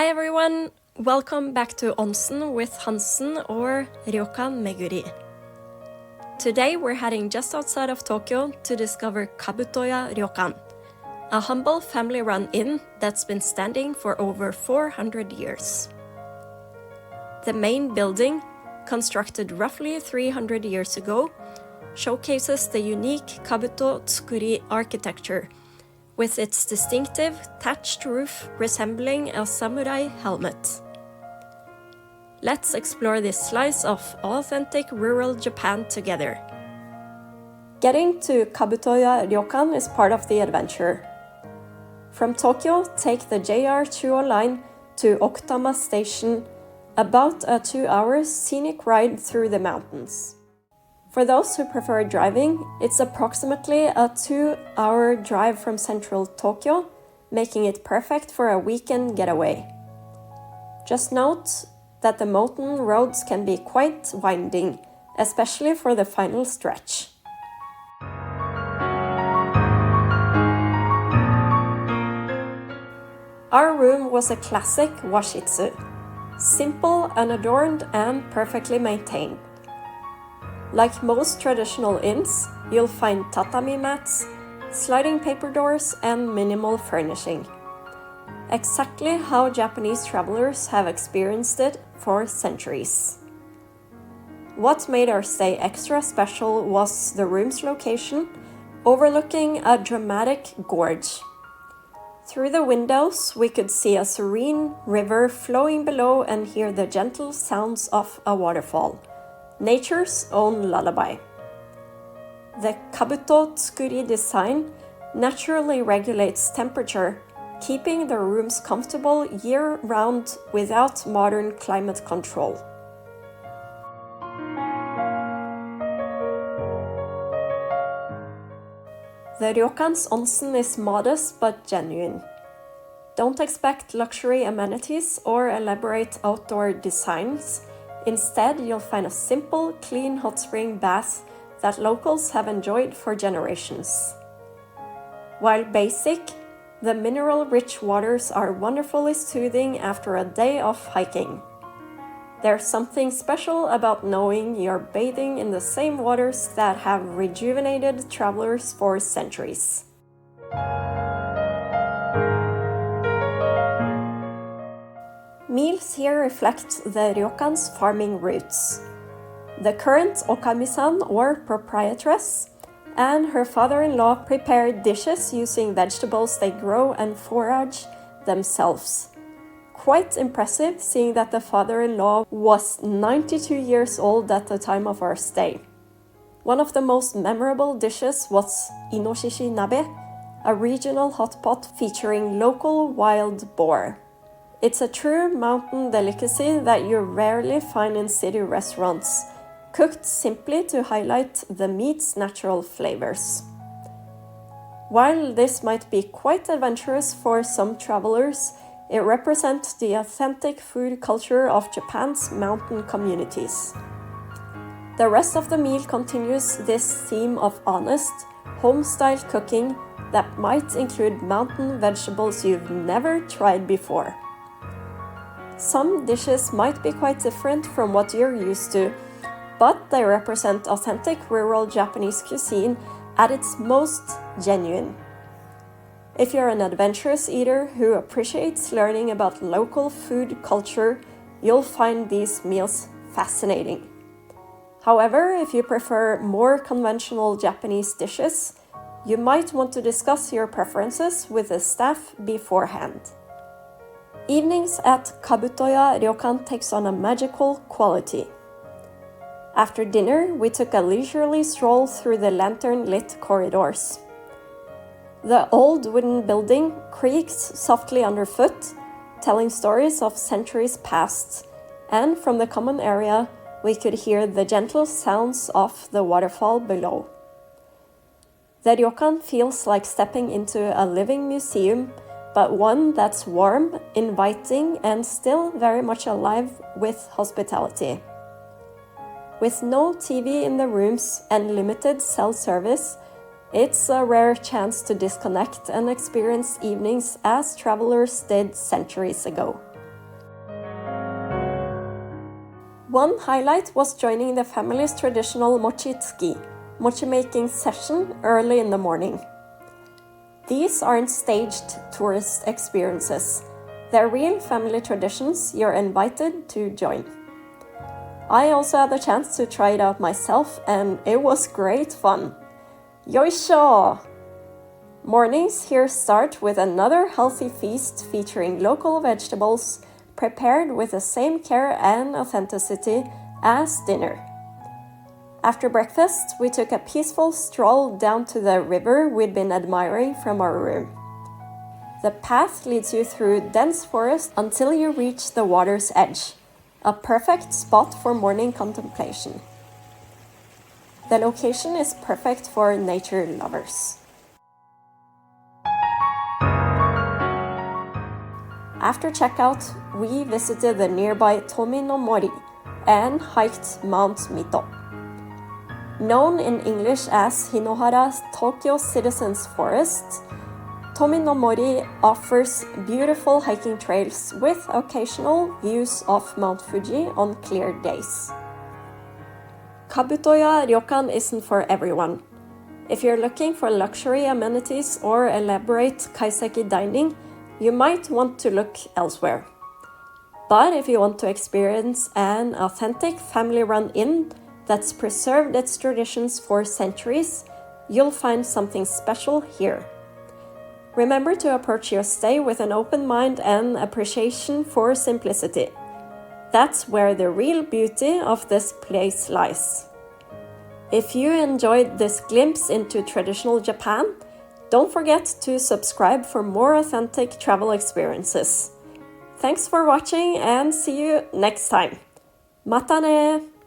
everyone! Welcome back to Onsen with Hansen or Ryokan Meguri. Today we're heading just outside of Tokyo to discover Kabutoya Ryokan, a humble family-run inn that's been standing for over 400 years. The main building, constructed roughly 300 years ago, showcases the unique Kabuto Tsukuri architecture, with its distinctive thatched roof resembling a samurai helmet. Let's explore this slice of authentic rural Japan together. Getting to Kabutoya Ryokan is part of the adventure. From Tokyo, take the JR Chuo line to Okutama Station, about a 2-hour scenic ride through the mountains. For those who prefer driving, it's approximately a 2-hour drive from central Tokyo, making it perfect for a weekend getaway. Just note that the mountain roads can be quite winding, especially for the final stretch. Our room was a classic washitsu, simple, unadorned, and perfectly maintained. Like most traditional inns, you'll find tatami mats, sliding paper doors, and minimal furnishing. Exactly how Japanese travelers have experienced it for centuries. What made our stay extra special was the room's location, overlooking a dramatic gorge. Through the windows, we could see a serene river flowing below and hear the gentle sounds of a waterfall. Nature's own lullaby. The Kabuto Tsukuri design naturally regulates temperature, keeping the rooms comfortable year-round without modern climate control. The Ryokan's onsen is modest but genuine. Don't expect luxury amenities or elaborate outdoor designs. Instead, you'll find a simple, clean hot spring bath that locals have enjoyed for generations. While basic, the mineral-rich waters are wonderfully soothing after a day of hiking. There's something special about knowing you're bathing in the same waters that have rejuvenated travelers for centuries. Meals here reflect the Ryokan's farming roots. The current okami-san, or proprietress, and her father-in-law prepare dishes using vegetables they grow and forage themselves. Quite impressive, seeing that the father-in-law was 92 years old at the time of our stay. One of the most memorable dishes was inoshishi nabe, a regional hot pot featuring local wild boar. It's a true mountain delicacy that you rarely find in city restaurants, cooked simply to highlight the meat's natural flavors. While this might be quite adventurous for some travelers, it represents the authentic food culture of Japan's mountain communities. The rest of the meal continues this theme of honest, home-style cooking that might include mountain vegetables you've never tried before. Some dishes might be quite different from what you're used to, but they represent authentic rural Japanese cuisine at its most genuine. If you're an adventurous eater who appreciates learning about local food culture, you'll find these meals fascinating. However, if you prefer more conventional Japanese dishes, you might want to discuss your preferences with the staff beforehand. Evenings at Kabutoya Ryokan takes on a magical quality. After dinner, we took a leisurely stroll through the lantern-lit corridors. The old wooden building creaks softly underfoot, telling stories of centuries past, and from the common area, we could hear the gentle sounds of the waterfall below. The Ryokan feels like stepping into a living museum, but one that's warm, inviting, and still very much alive with hospitality. With no TV in the rooms and limited cell service, it's a rare chance to disconnect and experience evenings as travelers did centuries ago. One highlight was joining the family's traditional mochi-making session early in the morning. These aren't staged tourist experiences. They're real family traditions you're invited to join. I also had the chance to try it out myself, and it was great fun. Yoisho! Mornings here start with another healthy feast featuring local vegetables prepared with the same care and authenticity as dinner. After breakfast, we took a peaceful stroll down to the river we'd been admiring from our room. The path leads you through dense forest until you reach the water's edge, a perfect spot for morning contemplation. The location is perfect for nature lovers. After checkout, we visited the nearby Tomi no Mori and hiked Mount Mito. Known in English as Hinohara Tokyo Citizens Forest, Tomi no Mori offers beautiful hiking trails with occasional views of Mount Fuji on clear days. Kabutoya Ryokan isn't for everyone. If you're looking for luxury amenities or elaborate kaiseki dining, you might want to look elsewhere. But if you want to experience an authentic family-run inn that's preserved its traditions for centuries, you'll find something special here. Remember to approach your stay with an open mind and appreciation for simplicity. That's where the real beauty of this place lies. If you enjoyed this glimpse into traditional Japan, don't forget to subscribe for more authentic travel experiences. Thanks for watching and see you next time. Mata ne!